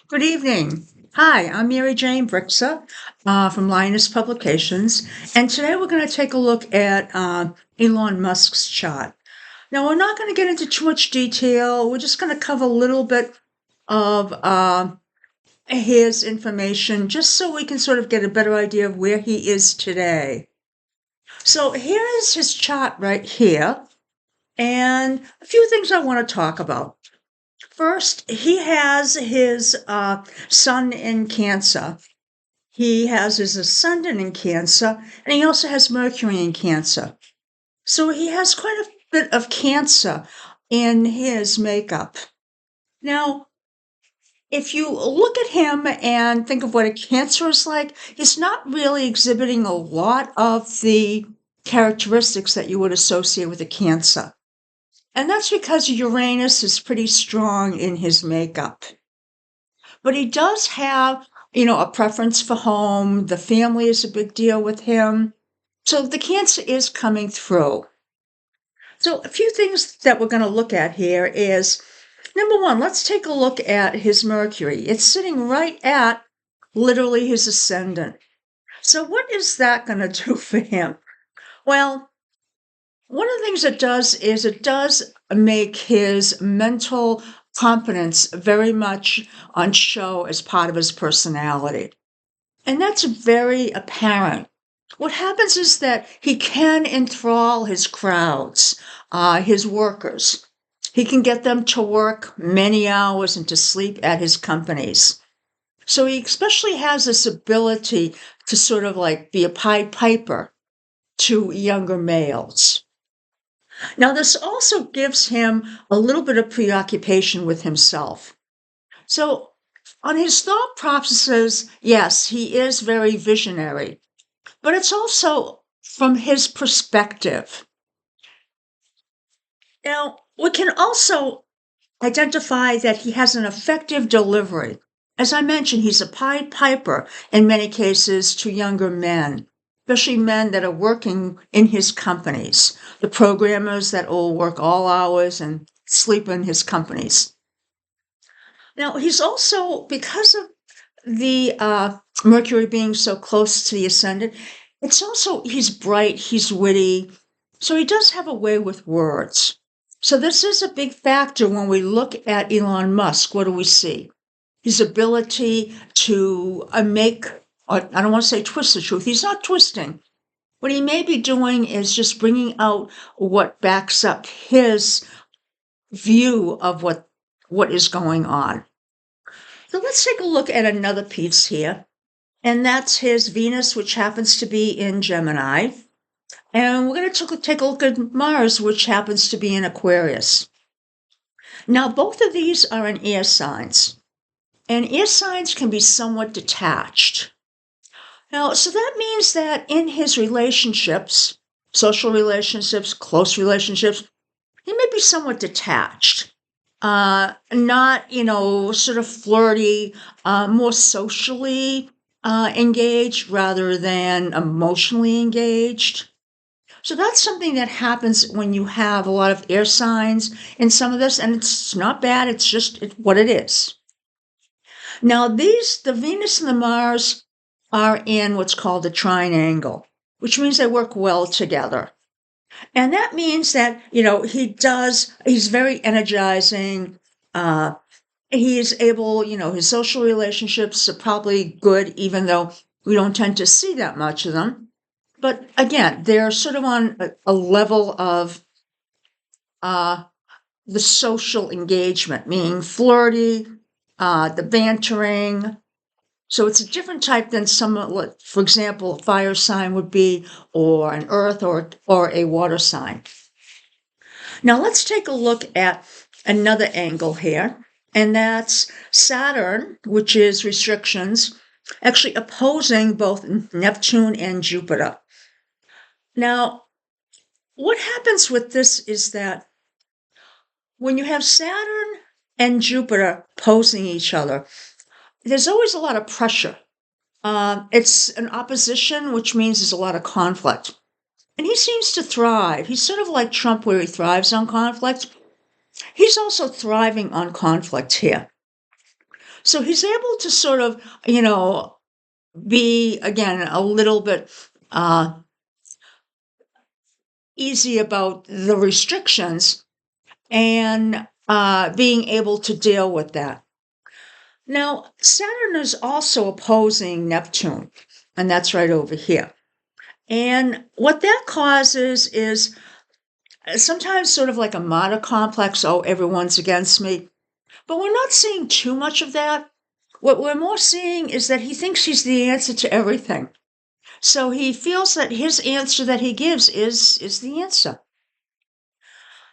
Good evening. Hi, I'm Mary Jane Brixa from Linus Publications, and today we're going to take a look at Elon Musk's chart. Now, we're not going to get into too much detail. We're just going to cover a little bit of his information just so we can sort of get a better idea of where he is today. So, here is his chart right here, and a few things I want to talk about. First, he has his sun in Cancer. He has his ascendant in Cancer, and he also has Mercury in Cancer. So he has quite a bit of Cancer in his makeup. Now, if you look at him and think of what a Cancer is like, he's not really exhibiting a lot of the characteristics that you would associate with a Cancer. And that's because Uranus is pretty strong in his makeup. But he does have, a preference for home. The family is a big deal with him. So the Cancer is coming through. So a few things that we're going to look at here is, number one, let's take a look at his Mercury. It's sitting right at literally his ascendant. So what is that going to do for him? Well, one of the things it does is it does make his mental competence very much on show as part of his personality. And that's very apparent. What happens is that he can enthrall his crowds, his workers. He can get them to work many hours and to sleep at his companies. So he especially has this ability to sort of like be a Pied Piper to younger males. Now, this also gives him a little bit of preoccupation with himself. So, on his thought processes, yes, he is very visionary, but it's also from his perspective. Now, we can also identify that he has an effective delivery. As I mentioned, he's a Pied Piper in many cases to younger men, especially men that are working in his companies, the programmers that will work all hours and sleep in his companies. Now, he's also, because of the Mercury being so close to the ascendant, it's also, he's bright, he's witty, so he does have a way with words. So this is a big factor when we look at Elon Musk. What do we see? His ability to make, or I don't want to say twist the truth, he's not twisting. What he may be doing is just bringing out what backs up his view of what is going on. So let's take a look at another piece here, and that's his Venus, which happens to be in Gemini. And we're going to take a look at Mars, which happens to be in Aquarius. Now, both of these are in air signs, and air signs can be somewhat detached. Now, so that means that in his relationships, social relationships, close relationships, he may be somewhat detached. Not, sort of flirty, more socially engaged rather than emotionally engaged. So that's something that happens when you have a lot of air signs in some of this, and it's not bad, it's just what it is. Now, the Venus and the Mars are in what's called a trine angle, which means they work well together. And that means that, he's very energizing. He's able, his social relationships are probably good, even though we don't tend to see that much of them. But again, they're sort of on a level of the social engagement, meaning flirty, the bantering. So it's a different type than for example, a fire sign would be, or an earth or a water sign. Now let's take a look at another angle here, and that's Saturn, which is restrictions, actually opposing both Neptune and Jupiter. Now, what happens with this is that when you have Saturn and Jupiter opposing each other, there's always a lot of pressure. It's an opposition, which means there's a lot of conflict. And he seems to thrive. He's sort of like Trump, where he thrives on conflict. He's also thriving on conflict here. So he's able to sort of, be, again, a little bit easy about the restrictions and being able to deal with that. Now, Saturn is also opposing Neptune, and that's right over here. And what that causes is sometimes sort of like a martyr complex. Oh, everyone's against me. But we're not seeing too much of that. What we're more seeing is that he thinks he's the answer to everything. So he feels that his answer that he gives is the answer.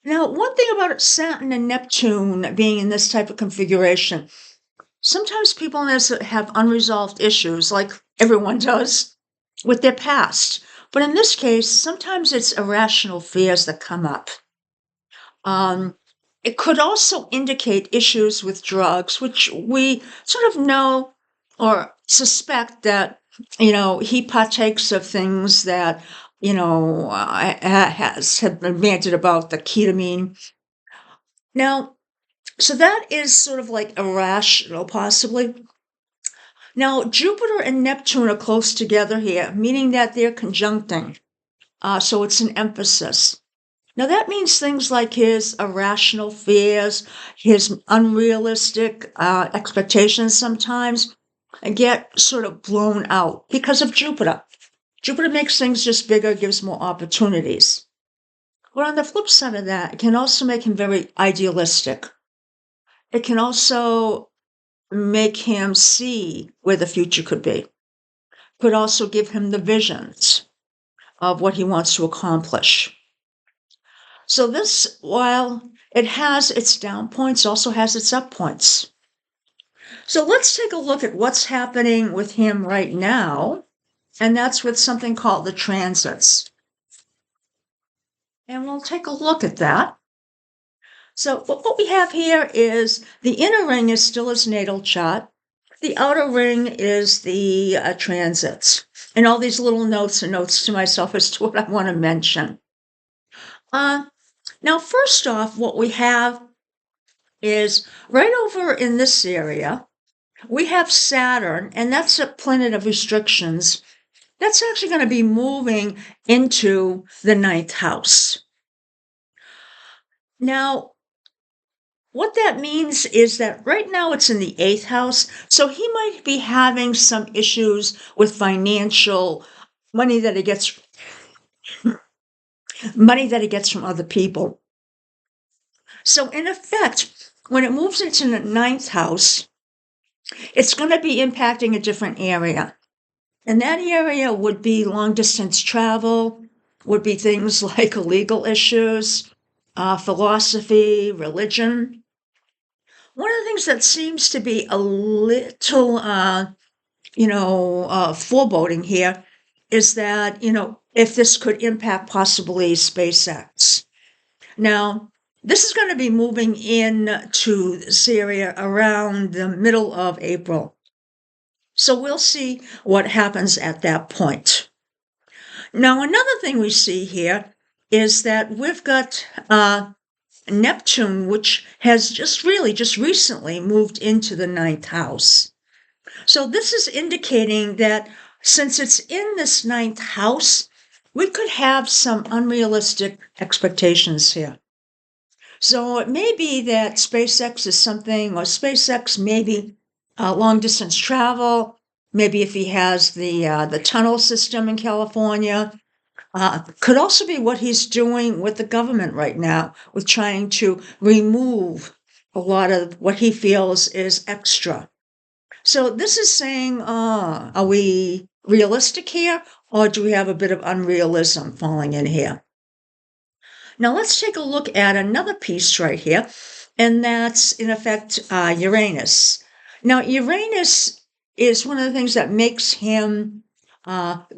Now, one thing about Saturn and Neptune being in this type of configuration, sometimes people have unresolved issues, like everyone does, with their past. But in this case, sometimes it's irrational fears that come up. It could also indicate issues with drugs, which we sort of know or suspect that, he partakes of things that, have been banted about the ketamine. Now, so that is sort of like irrational, possibly. Now, Jupiter and Neptune are close together here, meaning that they're conjuncting. So it's an emphasis. Now, that means things like his irrational fears, his unrealistic expectations sometimes get sort of blown out because of Jupiter. Jupiter makes things just bigger, gives more opportunities. But on the flip side of that, it can also make him very idealistic. It can also make him see where the future could be. Could also give him the visions of what he wants to accomplish. So this, while it has its down points, also has its up points. So let's take a look at what's happening with him right now, and that's with something called the transits. And we'll take a look at that. So what we have here is the inner ring is still his natal chart. The outer ring is the transits. And all these little notes are notes to myself as to what I want to mention. Now, first off, what we have is right over in this area, we have Saturn, and that's a planet of restrictions. That's actually going to be moving into the 9th house. Now, what that means is that right now it's in the 8th house, so he might be having some issues with financial money that he gets from other people. So in effect, when it moves into the 9th house, it's going to be impacting a different area. And that area would be long distance travel, would be things like legal issues, philosophy, religion. One of the things that seems to be a little, foreboding here is that, if this could impact possibly SpaceX. Now, this is going to be moving into this area around the middle of April. So we'll see what happens at that point. Now, another thing we see here is that we've got Neptune, which has just recently moved into the 9th house. So this is indicating that since it's in this 9th house, we could have some unrealistic expectations here. So it may be that SpaceX is something, or SpaceX maybe long distance travel, maybe if he has the tunnel system in California. Could also be what he's doing with the government right now, with trying to remove a lot of what he feels is extra. So this is saying, are we realistic here, or do we have a bit of unrealism falling in here? Now let's take a look at another piece right here, and that's, in effect, Uranus. Now, Uranus is one of the things that makes him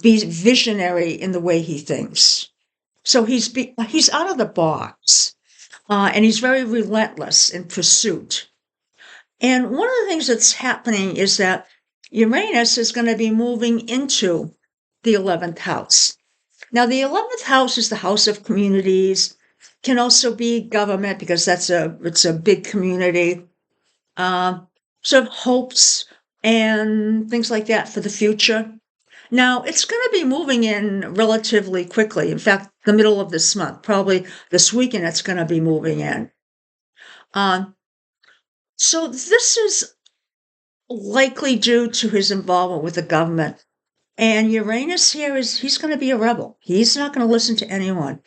be visionary in the way he thinks. So he's out of the box, and he's very relentless in pursuit. And one of the things that's happening is that Uranus is going to be moving into the 11th house. Now, the 11th house is the house of communities, can also be government because it's a big community. sort of hopes and things like that for the future. Now, it's going to be moving in relatively quickly. In fact, the middle of this month, probably this weekend, it's going to be moving in. So this is likely due to his involvement with the government. And Uranus here he's going to be a rebel. He's not going to listen to anyone.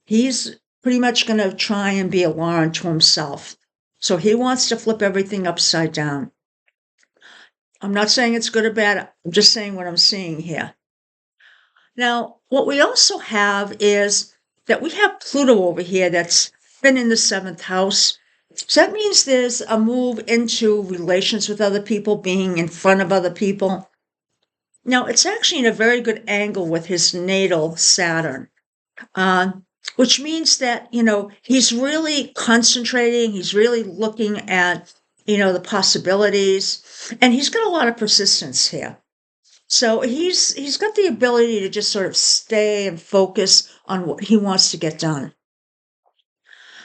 He's pretty much going to try and be a law unto himself. So he wants to flip everything upside down. I'm not saying it's good or bad. I'm just saying what I'm seeing here. Now, what we also have is that we have Pluto over here that's been in the 7th house. So that means there's a move into relations with other people, being in front of other people. Now, it's actually in a very good angle with his natal Saturn, which means that, he's really concentrating. He's really looking at, the possibilities. And he's got a lot of persistence here. So he's got the ability to just sort of stay and focus on what he wants to get done.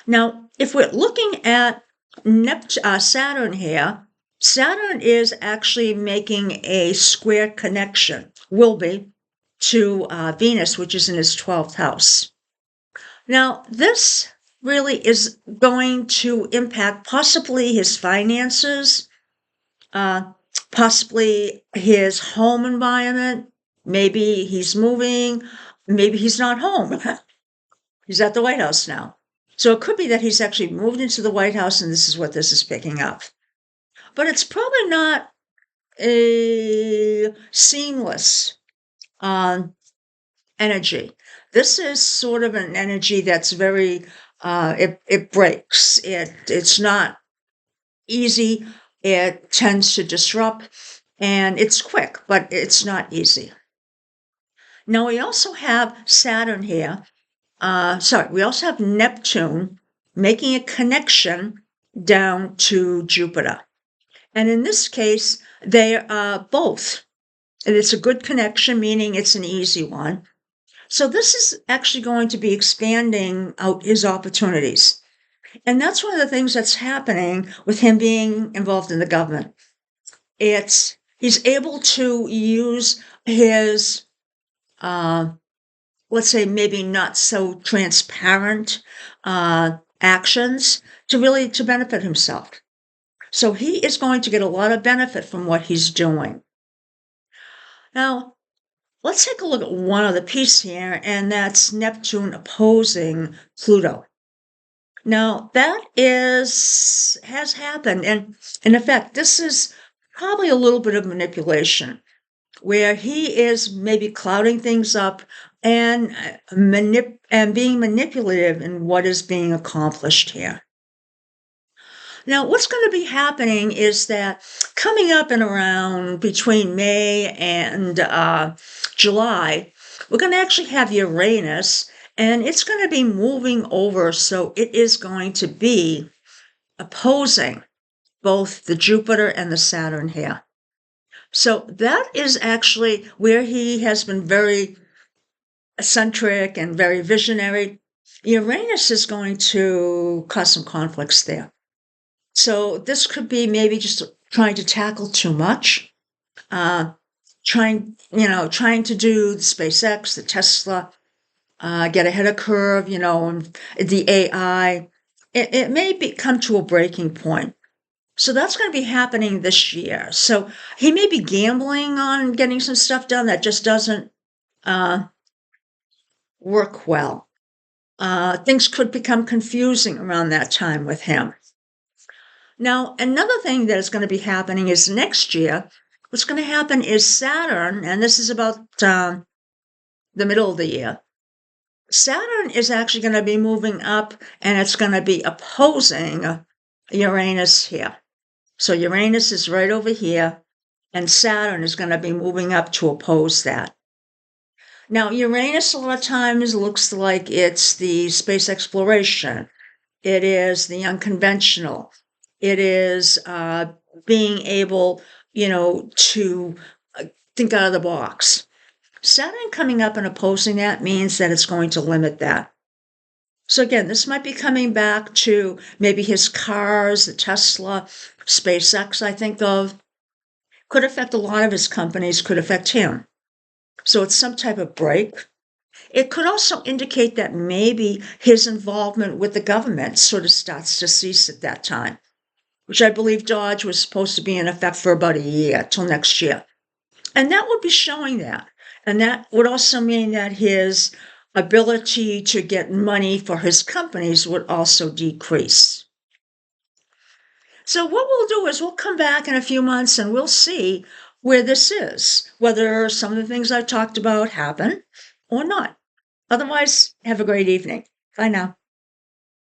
Now, if we're looking at Saturn here, Saturn is actually making a square connection, will be, to Venus, which is in his 12th house. Now, this really is going to impact possibly his finances, possibly his home environment. Maybe he's moving, maybe he's not home. He's at the White House now. So it could be that he's actually moved into the White House and this is what this is picking up. But it's probably not a seamless energy. This is sort of an energy that's very, it breaks. It's not easy. It tends to disrupt, and it's quick, but it's not easy. Now, we also have Saturn here. We also have Neptune making a connection down to Jupiter. And in this case, they are both. And it's a good connection, meaning it's an easy one. So this is actually going to be expanding out his opportunities. And that's one of the things that's happening with him being involved in the government. He's able to use his, let's say, maybe not so transparent actions to benefit himself. So he is going to get a lot of benefit from what he's doing. Now, let's take a look at one other piece here, and that's Neptune opposing Pluto. Now, that has happened, and in effect, this is probably a little bit of manipulation, where he is maybe clouding things up and being manipulative in what is being accomplished here. Now, what's going to be happening is that coming up and around between May and July, we're going to actually have Uranus, and it's going to be moving over, so it is going to be opposing both the Jupiter and the Saturn here. So that is actually where he has been very eccentric and very visionary. Uranus is going to cause some conflicts there. So this could be maybe just trying to tackle too much, trying to do the SpaceX, the Tesla, get ahead of curve, and the AI. It may come to a breaking point. So that's going to be happening this year. So he may be gambling on getting some stuff done that just doesn't work well. Things could become confusing around that time with him. Now, another thing that is going to be happening is next year, what's going to happen is Saturn, and this is about the middle of the year, Saturn is actually going to be moving up, and it's going to be opposing Uranus here. So Uranus is right over here, and Saturn is going to be moving up to oppose that. Now, Uranus a lot of times looks like it's the space exploration. It is the unconventional. It is being able, to think out of the box. Saturn coming up and opposing that means that it's going to limit that. So again, this might be coming back to maybe his cars, the Tesla, SpaceX, I think of, could affect a lot of his companies, could affect him. So it's some type of break. It could also indicate that maybe his involvement with the government sort of starts to cease at that time, which I believe Dodge was supposed to be in effect for about a year, till next year. And that would be showing that. And that would also mean that his ability to get money for his companies would also decrease. So what we'll do is we'll come back in a few months and we'll see where this is, whether some of the things I've talked about happen or not. Otherwise, have a great evening. Bye now.